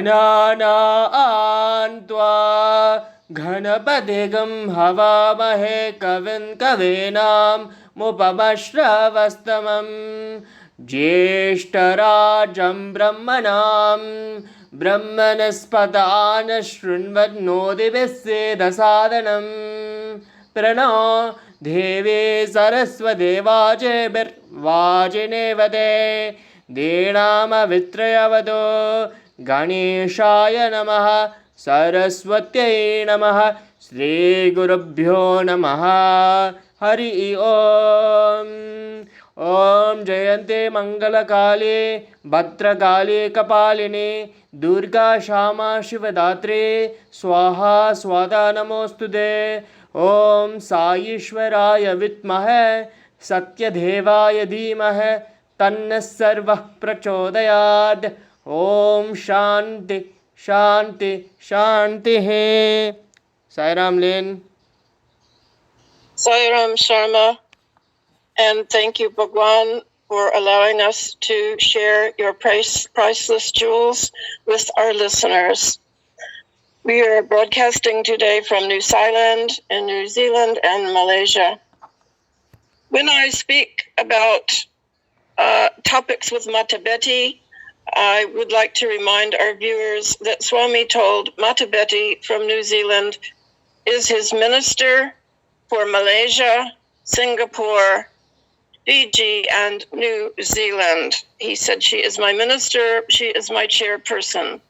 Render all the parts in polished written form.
गणानां त्वा गणपतिगं हवामहे कविं कवीनां मुपमश्रवस्तमं ज्येष्ठराजं ब्रह्मणां ब्रह्मणस्पतान् शृण्वन्नोतिभिस्सेदसादनं प्रणो देवी सरस्वदेवाजेभिर्वाजिनेवते दीनामवित्रयवतो गणेशाय नमः सरस्वत्यै नमः श्रीगुरुभ्यो नमः हरि ओम् ॐ जयन्ते मङ्गलकाले भद्रकाले कपालिने दुर्गा क्षमा शिवदात्रे स्वाहा स्वादा नमोऽस्तुते ॐ साईश्वराय विद्महे सत्यदेवाय धीमहि तन्नः सर्वः प्रचोदयात् ॐ शान्ति शान्ति शान्तिः Sai Lin. Sai Sharma, and thank you, Bhagwan, for allowing us to share your priceless jewels with our listeners. We are broadcasting today from New Zealand and New Zealand and Malaysia. When I speak about topics with Mata Betty, I would like to remind our viewers that Swami told Mata Betty from New Zealand is his minister for Malaysia, Singapore, Fiji, and New Zealand. He said, she is my minister, she is my chairperson.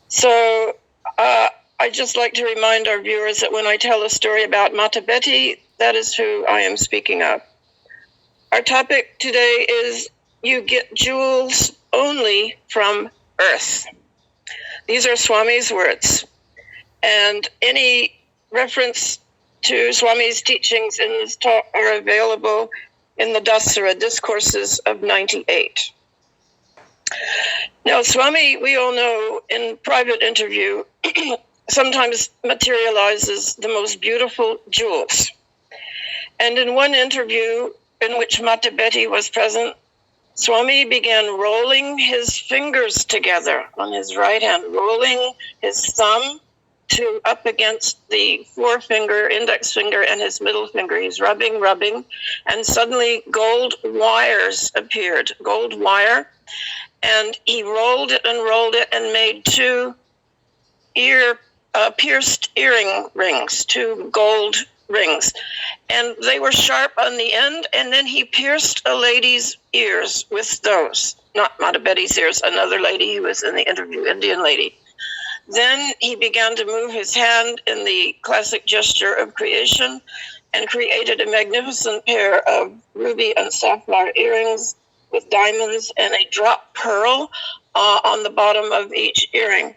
So I'd just like to remind our viewers that when I tell a story about Mata Betty, that is who I am speaking of. Our topic today is you get jewels only from earth. These are Swami's words. And any reference to Swami's teachings in this talk are available in the Dasara Discourses of 98. Now, Swami, we all know in private interview, sometimes materializes the most beautiful jewels. And in one interview in which Mata Betty was present, Swami began rolling his fingers together on his right hand, rolling his thumb up against the forefinger, index finger, and his middle finger. He's rubbing, and suddenly gold wires appeared, gold wire, and he rolled it and made two pierced earring rings, two gold rings, and they were sharp on the end, and then he pierced a lady's ears with those, not Mata Betty's ears, another lady who was in the interview, Indian lady. Then he began to move his hand in the classic gesture of creation and created a magnificent pair of ruby and sapphire earrings with diamonds and a drop pearl on the bottom of each earring.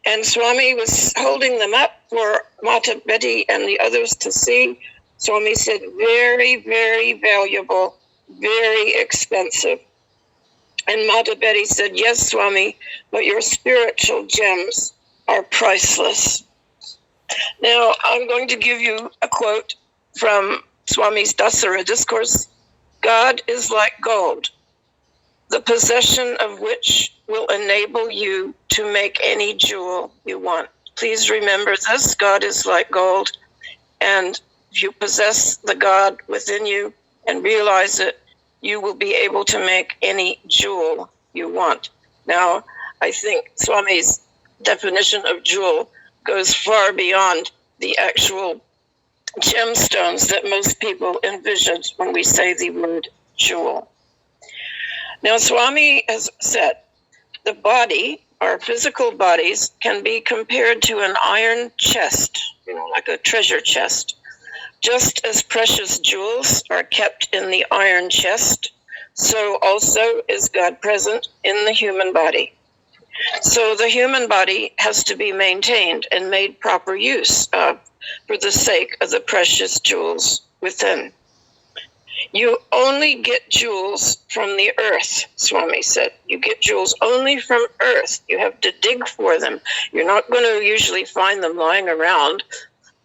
And Swami was holding them up for Mata Betty and the others to see. Swami said, very, very valuable, very expensive. And Mata Betty said, yes, Swami, but your spiritual gems are priceless. Now, I'm going to give you a quote from Swami's Dasara Discourse. God is like gold, the possession of which will enable you to make any jewel you want. Please remember this, God is like gold, and if you possess the God within you and realize it, you will be able to make any jewel you want. Now, I think Swami's definition of jewel goes far beyond the actual gemstones that most people envision when we say the word jewel. Now, Swami has said the body, our physical bodies, can be compared to an iron chest, like a treasure chest. Just as precious jewels are kept in the iron chest, so also is God present in the human body. So the human body has to be maintained and made proper use of for the sake of the precious jewels within. You only get jewels from the earth, Swami said. You get jewels only from earth. You have to dig for them. You're not going to usually find them lying around,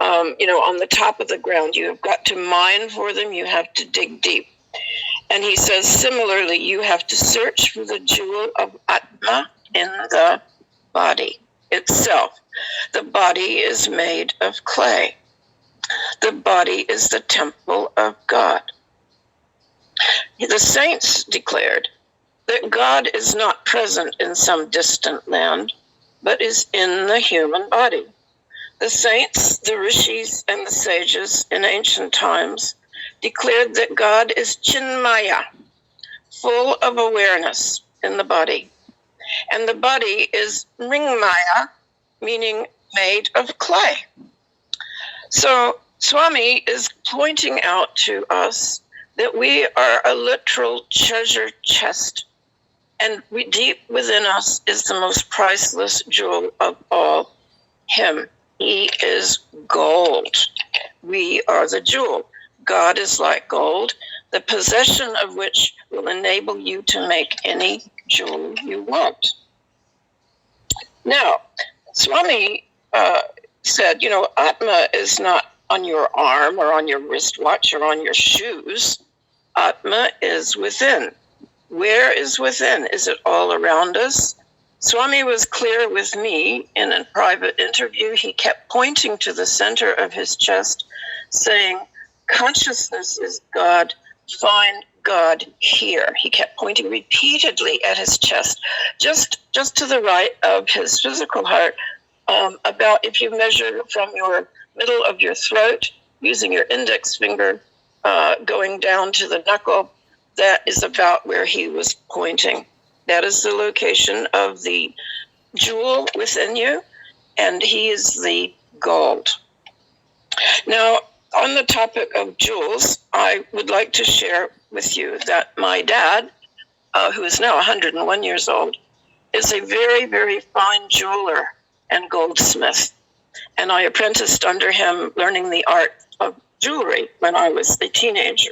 on the top of the ground. You have got to mine for them. You have to dig deep. And he says, similarly, you have to search for the jewel of Atma in the body itself. The body is made of clay. The body is the temple of God. The saints declared that God is not present in some distant land, but is in the human body. The saints, the rishis, and the sages in ancient times declared that God is Chinmaya, full of awareness in the body. And the body is Ringmaya, meaning made of clay. So Swami is pointing out to us that we are a literal treasure chest, and deep within us is the most priceless jewel of all, him. He is gold. We are the jewel. God is like gold, the possession of which will enable you to make any jewel you want. Now, Swami said, Atma is not on your arm or on your wristwatch or on your shoes. Atma is within. Where is within? Is it all around us? Swami was clear with me in a private interview. He kept pointing to the center of his chest, saying, consciousness is God, find God here. He kept pointing repeatedly at his chest, just to the right of his physical heart, about if you measure from your middle of your throat, using your index finger, going down to the knuckle, that is about where he was pointing. That is the location of the jewel within you, and he is the gold. Now, on the topic of jewels, I would like to share with you that my dad, who is now 101 years old, is a very, very fine jeweler and goldsmith. And I apprenticed under him, learning the art of jewelry when I was a teenager.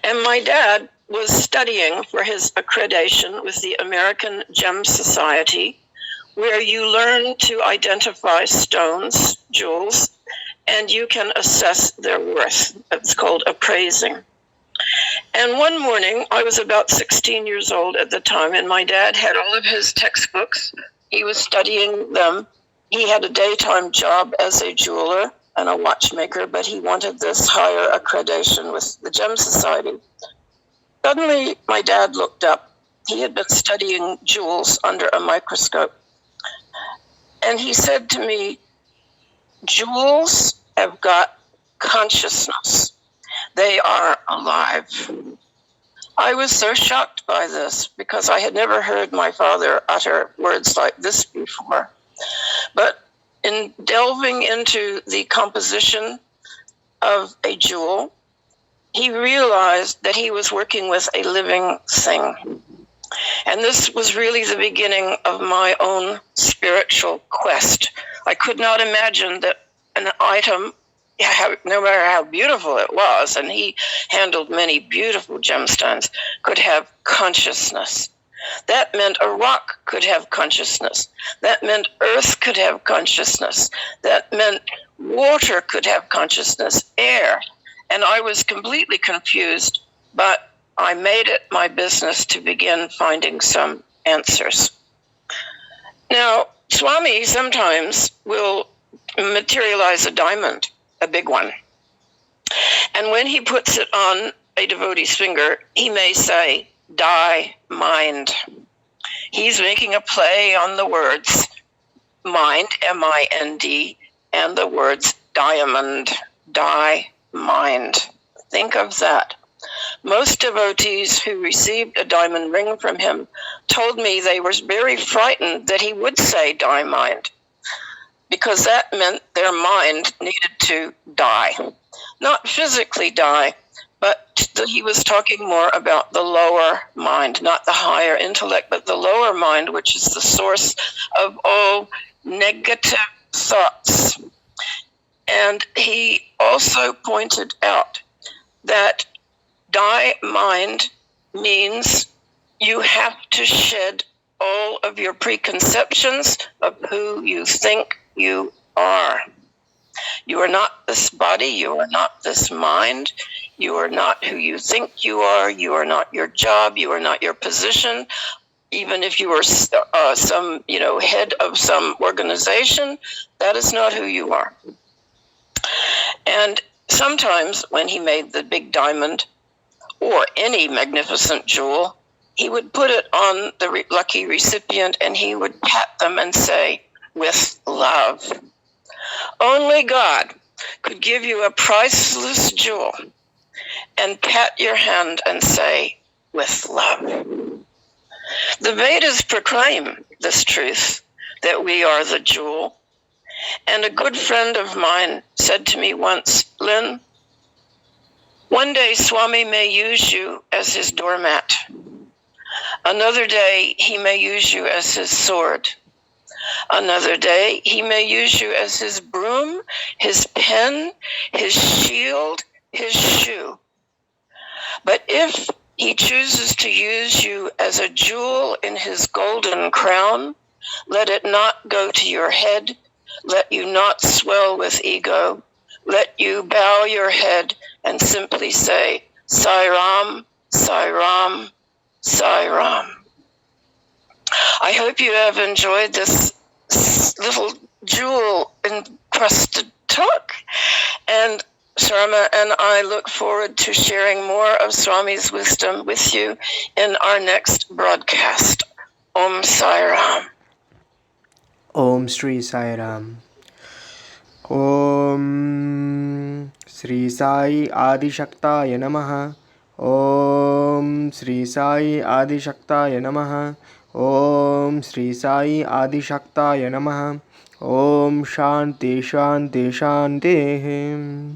And my dad was studying for his accreditation with the American Gem Society, where you learn to identify stones, jewels, and you can assess their worth. It's called appraising. And one morning, I was about 16 years old at the time, and my dad had all of his textbooks. He was studying them. He had a daytime job as a jeweler and a watchmaker, but he wanted this higher accreditation with the Gem Society. Suddenly, my dad looked up. He had been studying jewels under a microscope. And he said to me, jewels have got consciousness. They are alive. I was so shocked by this because I had never heard my father utter words like this before. But in delving into the composition of a jewel, he realized that he was working with a living thing. And this was really the beginning of my own spiritual quest. I could not imagine that an item, no matter how beautiful it was, and he handled many beautiful gemstones, could have consciousness. That meant a rock could have consciousness. That meant earth could have consciousness. That meant water could have consciousness, air. And I was completely confused, but I made it my business to begin finding some answers. Now, Swami sometimes will materialize a diamond, a big one. And when he puts it on a devotee's finger, he may say, "Die, mind." He's making a play on the words mind, M-I-N-D, and the words diamond, die, mind. Think of that. Most devotees who received a diamond ring from him told me they were very frightened that he would say die, mind, because that meant their mind needed to die. Not physically die, but he was talking more about the lower mind, not the higher intellect, but the lower mind, which is the source of all negative thoughts. And he also pointed out that die mind means you have to shed all of your preconceptions of who you think you are. You are not this body, you are not this mind, you are not who you think you are not your job, you are not your position. even if you were some, head of some organization, that is not who you are. And sometimes when he made the big diamond or any magnificent jewel, he would put it on the lucky recipient and he would pat them and say, with love. Only God could give you a priceless jewel and pat your hand and say, with love. The Vedas proclaim this truth, that we are the jewel. And a good friend of mine said to me once, Lynn, one day Swami may use you as his doormat. Another day he may use you as his sword. Another day he may use you as his broom, his pen, his shield, his shoe. But if he chooses to use you as a jewel in his golden crown, let it not go to your head. Let you not swell with ego. Let you bow your head and simply say, Sai Ram, Sai Ram, Sai Ram. I hope you have enjoyed this little jewel-encrusted talk. And Sharma and I look forward to sharing more of Swami's wisdom with you in our next broadcast. Om Sai Ram. Om Sri Sai Ram. Om Sri Sai Adi Shaktaya Namaha. Om Sri Sai Adi Shaktaya Namaha. Om Sri Sai Adi Shaktaya Namaha. Om Shanti Shanti Shanti.